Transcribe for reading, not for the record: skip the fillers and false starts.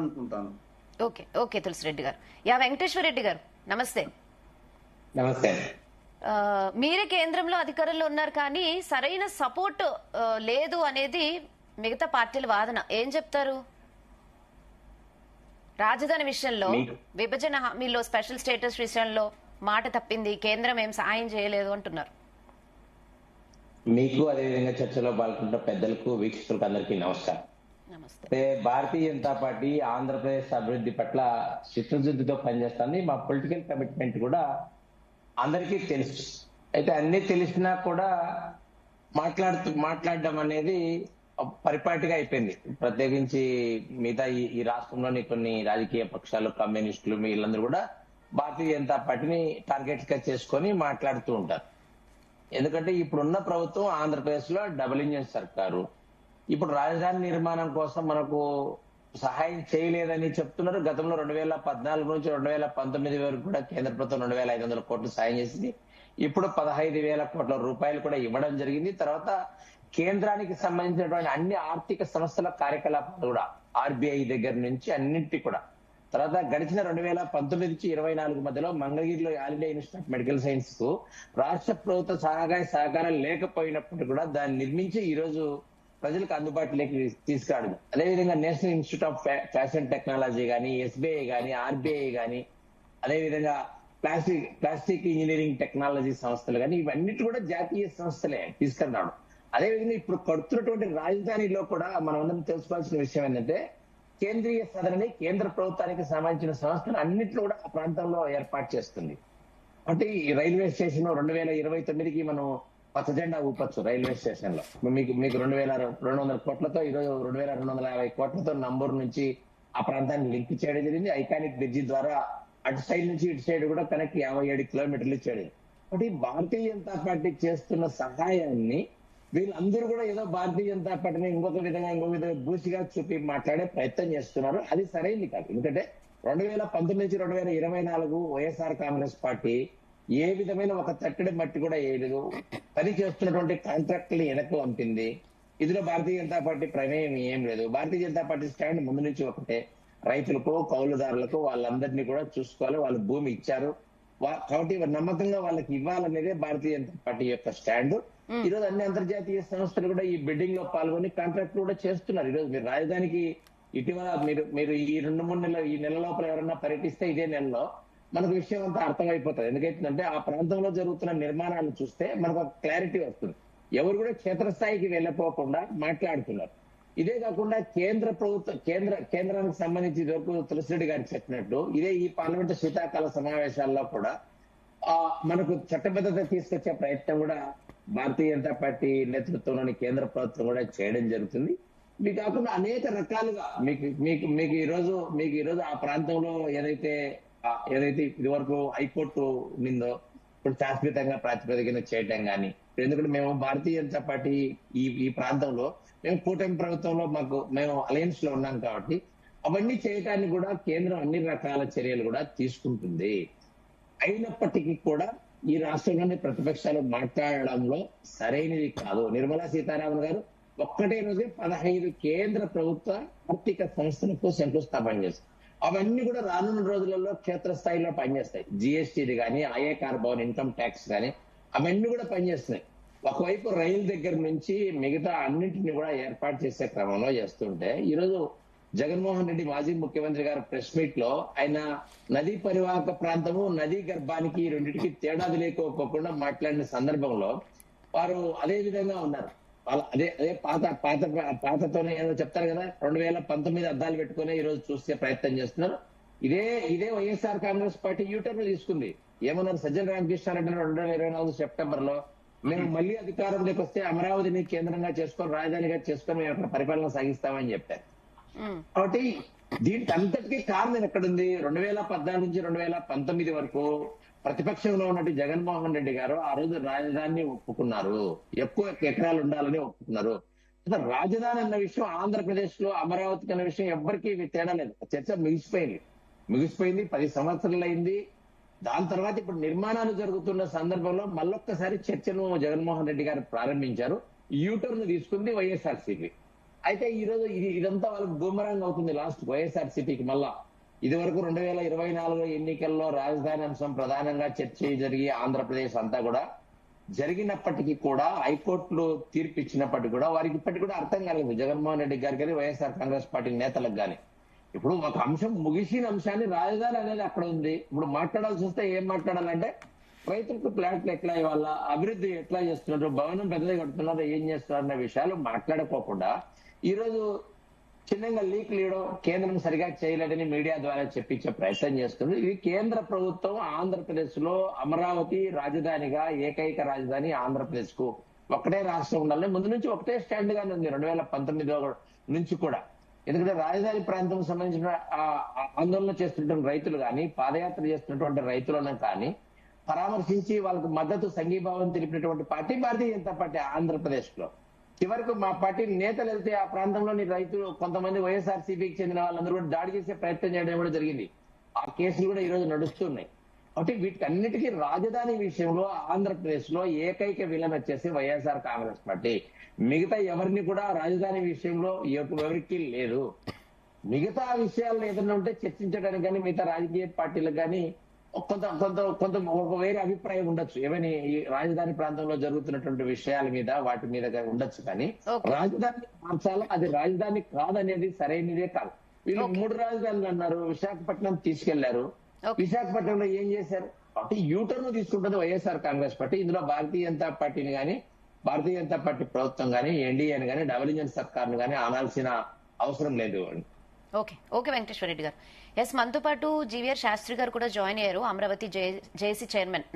అనుకుంటాను. Okay okay Tulasi Reddy గారు. వెంకటేశ్వర రెడ్డి గారు నమస్తే. నమస్తే. మీరే కేంద్రంలో అధికారంలో ఉన్నారు కానీ సరైన సపోర్ట్ లేదు అనేది మిగతా పార్టీల వాదన. ఏం చెప్తారు? రాజధాని విషయంలో, విభజన హామీలో స్పెషల్ స్టేటస్ విషయంలో మాట తప్పింది, కేంద్రం ఏం సాయం చేయలేదు అంటున్నారు. మీకు అదేవిధంగా చర్చలో పాల్గొంటున్న పెద్దలకు, వీక్షకులకు అందరికీ నమస్కారం. నమస్తే. భారతీయ జనతా పార్టీ ఆంధ్రప్రదేశ్ అభివృద్ధి పట్ల చిత్తశుద్ధితో పనిచేస్తుంది. మా పొలిటికల్ కమిట్మెంట్ కూడా అందరికీ తెలుసు. అయితే అన్ని తెలిసినా కూడా మాట్లాడడం అనేది పరిపాటిగా అయిపోయింది. ప్రత్యేకించి మిగతా ఈ రాష్ట్రంలోని కొన్ని రాజకీయ పక్షాలు, కమ్యూనిస్టులు, వీళ్ళందరూ కూడా భారతీయ జనతా పార్టీని టార్గెట్ గా చేసుకొని మాట్లాడుతూ ఉంటారు. ఎందుకంటే ఇప్పుడున్న ప్రభుత్వం ఆంధ్రప్రదేశ్ లో డబుల్ ఇంజిన్ సర్కారు. ఇప్పుడు రాజధాని నిర్మాణం కోసం మనకు సహాయం చేయలేదని చెప్తున్నారు. గతంలో 2014 నుంచి 2019 వరకు కూడా కేంద్ర ప్రభుత్వం 2,500 కోట్లు సాయం చేసింది. ఇప్పుడు 15,000 కోట్ల రూపాయలు కూడా ఇవ్వడం జరిగింది. తర్వాత కేంద్రానికి సంబంధించినటువంటి అన్ని ఆర్థిక సంస్థల కార్యకలాపాలు కూడా ఆర్బీఐ దగ్గర నుంచి అన్నింటి కూడా తర్వాత గడిచిన 2019 నుంచి 2024 మధ్యలో మంగళగిరిలో all India institute of medical science కు రాష్ట్ర ప్రభుత్వ సహకారం లేకపోయినప్పుడు కూడా దాన్ని నిర్మించి ఈ రోజు ప్రజలకు అందుబాటులోకి తీసుకురాడు. అదేవిధంగా national institute of fashion technology కానీ, ఎస్బీఐ కానీ, ఆర్బీఐ కానీ, అదేవిధంగా ప్లాస్టిక్ ఇంజనీరింగ్ టెక్నాలజీ సంస్థలు కానీ, ఇవన్నిటి కూడా జాతీయ సంస్థలే తీసుకురావడం. అదేవిధంగా ఇప్పుడు కడుతున్నటువంటి రాజధానిలో కూడా మనం అందరం తెలుసుకోవాల్సిన విషయం ఏంటంటే, కేంద్రీయ సదనని కేంద్ర ప్రభుత్వానికి సంబంధించిన సంస్థలు అన్నింటిలో కూడా ఆ ప్రాంతంలో ఏర్పాటు చేస్తుంది. అంటే ఈ రైల్వే స్టేషన్ 2029కి మనం పచ్చ జెండా ఊపొచ్చు రైల్వే స్టేషన్ లో. మీకు 2,200 కోట్లతో ఈరోజు 2,250 కోట్లతో నంబూరు నుంచి ఆ ప్రాంతాన్ని లింక్ చేయడం జరిగింది. ఐకానిక్ బ్రిడ్జి ద్వారా అటు సైడ్ నుంచి ఇటు సైడ్ కూడా కనెక్ట్ 57 కిలోమీటర్లు చేయడం. కాబట్టి భారతీయ జనతా పార్టీ చేస్తున్న సహాయాన్ని వీళ్ళందరూ కూడా ఏదో భారతీయ జనతా పార్టీని ఇంకొక విధంగా బూసిగా చూపి మాట్లాడే ప్రయత్నం చేస్తున్నారు. అది సరైనది కాదు. ఎందుకంటే 2019 నుంచి 2024 వైఎస్ఆర్ కాంగ్రెస్ పార్టీ ఏ విధమైన ఒక తట్టడి మట్టి కూడా వేయలేదు. పని చేస్తున్నటువంటి కాంట్రాక్టులు వెనక్కి పంపింది. ఇందులో భారతీయ జనతా పార్టీ ప్రమేయం ఏం లేదు. భారతీయ జనతా పార్టీ స్టాండ్ ముందు నుంచి ఒకటే, రైతులకు, కౌలుదారులకు వాళ్ళందరినీ కూడా చూసుకోవాలి. వాళ్ళు భూమి ఇచ్చారు కాబట్టి నమ్మకంగా వాళ్ళకి ఇవ్వాలనేదే భారతీయ జనతా పార్టీ యొక్క స్టాండ్. ఈ రోజు అన్ని అంతర్జాతీయ సంస్థలు కూడా ఈ బిడ్డింగ్ లో పాల్గొని కాంట్రాక్ట్ కూడా చేస్తున్నారు. ఈ రోజు మీరు రాజధానికి ఇటీవల మీరు ఈ 2-3 నెలలు, ఈ నెల లోపల ఎవరన్నా పర్యటిస్తే ఇదే నెలలో మనకు విషయం అంతా అర్థమైపోతుంది. ఎందుకంటే ఆ ప్రాంతంలో జరుగుతున్న నిర్మాణాలు చూస్తే మనకు ఒక క్లారిటీ వస్తుంది. ఎవరు కూడా క్షేత్రస్థాయికి వెళ్ళిపోకుండా మాట్లాడుతున్నారు. ఇదే కాకుండా కేంద్ర ప్రభుత్వం కేంద్రానికి సంబంధించి ఇదివరకు తులసిరెడ్డి గారు చెప్పినట్టు ఇదే ఈ పార్లమెంటు శీతాకాల సమావేశాల్లో కూడా మనకు చట్టబద్ధత తీసుకొచ్చే ప్రయత్నం కూడా భారతీయ జనతా పార్టీ నేతృత్వంలోని కేంద్ర ప్రభుత్వం కూడా చేయడం జరుగుతుంది. ఇవి కాకుండా అనేక రకాలుగా మీకు ఈ రోజు ఆ ప్రాంతంలో ఏదైతే ఇదివరకు హైకోర్టు ఉండిందో ఇప్పుడు శాశ్వతంగా ప్రాతిపదికన చేయటం కానీ, ఎందుకంటే మేము భారతీయ జనతా పార్టీ ఈ ప్రాంతంలో మేము కూటమి ప్రభుత్వంలో మేము అలయన్స్ లో ఉన్నాం కాబట్టి అవన్నీ చేయటానికి కూడా కేంద్రం అన్ని రకాల చర్యలు కూడా తీసుకుంటుంది. అయినప్పటికీ కూడా ఈ రాష్ట్రంలోని ప్రతిపక్షాలు మాట్లాడడంలో సరైనది కాదు. నిర్మలా సీతారామన్ గారు ఒక్కటే రోజే 15 కేంద్ర ప్రభుత్వ ఆర్థిక సంస్థలకు శంకుస్థాపన చేస్తారు. అవన్నీ కూడా రానున్న రోజులలో క్షేత్రస్థాయిలో పనిచేస్తాయి. జిఎస్టీది కానీ, ఐఏకార్ భవన్ ఇన్కమ్ ట్యాక్స్ కానీ అవన్నీ కూడా పనిచేస్తున్నాయి. ఒకవైపు రైలు దగ్గర నుంచి మిగతా అన్నింటినీ కూడా ఏర్పాటు చేసే క్రమంలో చేస్తుంటే ఈరోజు జగన్మోహన్ రెడ్డి మాజీ ముఖ్యమంత్రి గారు ప్రెస్ మీట్ లో ఆయన నదీ పరివాహక ప్రాంతము, నదీ గర్భానికి రెండింటికి తేడా లేకపోకుండా మాట్లాడిన సందర్భంలో వారు అదే విధంగా ఉన్నారు. అదే పాతతోనే ఏదో చెప్తారు కదా, 2019 అద్దాలు పెట్టుకుని ఈ రోజు చూసే ప్రయత్నం చేస్తున్నారు. ఇదే వైఎస్ఆర్ కాంగ్రెస్ పార్టీ యూటర్న్ తీసుకుంది. ఏమన్నారు సజ్జల రామకృష్ణారెడ్డి 2024 సెప్టెంబర్ లో మేము మళ్ళీ అధికారంలోకి వస్తే అమరావతిని కేంద్రంగా చేసుకొని, రాజధానిగా చేసుకొని మేము అక్కడ పరిపాలన సాగిస్తామని చెప్పారు. కాబట్టి దీనికి అంతటికీ కారణం ఎక్కడుంది? 2014 నుంచి 2019 వరకు ప్రతిపక్షంలో ఉన్నట్టు జగన్మోహన్ రెడ్డి గారు ఆ రోజు రాజధానిని ఒప్పుకున్నారు. ఎక్కువ ఎకరాలు ఉండాలని ఒప్పుకున్నారు. రాజధాని అన్న విషయం ఆంధ్రప్రదేశ్ లో అమరావతి అన్న విషయం ఎవ్వరికీ తేడా లేదు. చర్చ ముగిసిపోయింది 10 సంవత్సరాలు అయింది. దాని తర్వాత ఇప్పుడు నిర్మాణాలు జరుగుతున్న సందర్భంలో మళ్ళొక్కసారి చర్చను జగన్మోహన్ రెడ్డి గారు ప్రారంభించారు. యూటర్న్ తీసుకుంది వైఎస్ఆర్సీపీ. అయితే ఈ రోజు ఇదంతా వాళ్ళకి బూమరాంగ్ అవుతుంది లాస్ట్ వైఎస్ఆర్సీపీకి మళ్ళా. ఇది వరకు 2024 ఎన్నికల్లో రాజధాని అంశం ప్రధానంగా చర్చ జరిగి ఆంధ్రప్రదేశ్ అంతా కూడా జరిగినప్పటికీ కూడా హైకోర్టులో తీర్పు ఇచ్చినప్పటికీ కూడా వారికి ఇప్పటికి కూడా అర్థం కాలేదు జగన్మోహన్ రెడ్డి గారికి కానీ వైఎస్ఆర్ కాంగ్రెస్ పార్టీ నేతలకు కానీ. ఇప్పుడు ఒక అంశం ముగిసిన అంశాన్ని రాజధాని అనేది అక్కడ ఉంది. ఇప్పుడు మాట్లాడాల్సి వస్తే ఏం మాట్లాడాలంటే రైతులకు ప్లాట్లు ఎట్లా ఇవ్వాలా, అభివృద్ధి ఎట్లా చేస్తున్నారు, భవనం పెద్దగా కడుతున్నారు, ఏం చేస్తున్నారు అనే విషయాలు మాట్లాడుకోకుండా ఈ రోజు చిన్నగా లీక్లు ఇవ్వడం, కేంద్రం సరిగా చేయలేదని మీడియా ద్వారా చెప్పించే ప్రయత్నం చేస్తుంది. ఇది కేంద్ర ప్రభుత్వం ఆంధ్రప్రదేశ్ లో అమరావతి రాజధానిగా ఏకైక రాజధాని ఆంధ్రప్రదేశ్ కు ఒకటే రాష్ట్రం ఉండాలని ముందు నుంచి ఒకటే స్టాండ్ గానే ఉంది 2019 నుంచి కూడా. ఎందుకంటే రాజధాని ప్రాంతం సంబంధించిన ఆందోళన చేస్తున్నటువంటి రైతులు కానీ, పాదయాత్ర చేస్తున్నటువంటి రైతులను కానీ పరామర్శించి వాళ్ళకు మద్దతు సంఘీభావం తెలిపినటువంటి పార్టీ భారతీయ జనతా పార్టీ ఆంధ్రప్రదేశ్ లో. చివరకు మా పార్టీ నేతలు వెళ్తే ఆ ప్రాంతంలోని రైతులు కొంతమంది వైఎస్ఆర్సీపీకి చెందిన వాళ్ళందరూ కూడా దాడి చేసే ప్రయత్నం చేయడం కూడా జరిగింది. ఆ కేసులు కూడా ఈ రోజు నడుస్తున్నాయి. కాబట్టి వీటన్నిటికీ రాజధాని విషయంలో ఆంధ్రప్రదేశ్ లో ఏకైక విలన్ వచ్చేసి వైఎస్ఆర్ కాంగ్రెస్ పార్టీ. మిగతా ఎవరిని కూడా రాజధాని విషయంలో ఎవరికి లేదు. మిగతా విషయాల్లో ఏదైనా ఉంటే చర్చించడానికి కానీ మిగతా రాజకీయ పార్టీలకు కానీ కొంత ఒక వేరే అభిప్రాయం ఉండొచ్చు, ఏమైనా ఈ రాజధాని ప్రాంతంలో జరుగుతున్నటువంటి విషయాల మీద వాటి మీద ఉండొచ్చు. కానీ రాజధాని మార్చాలా, అది రాజధాని కాదనేది సరైనదే కాదు. వీళ్ళు 3 రాజధానులు అన్నారు, విశాఖపట్నం తీసుకెళ్లారు. విశాఖపట్నంలో ఏం చేశారు? కాబట్టి యూటర్న్ తీసుకుంటుంది వైఎస్ఆర్ కాంగ్రెస్ పార్టీ. ఇందులో భారతీయ జనతా పార్టీని కానీ, భారతీయ జనతా పార్టీ ప్రభుత్వం కానీ, ఎన్డీఏని కానీ, డబుల్ ఇంజన్ సర్కార్ను కానీ అనాల్సిన అవసరం లేదు. ఓకే వెంకటేశ్వర రెడ్డి గారు. ఎస్, మనతో పాటు జీవీఆర్ శాస్త్రి గారు కూడా జాయిన్ అయ్యారు, అమరావతి జేఏసీ చైర్మన్.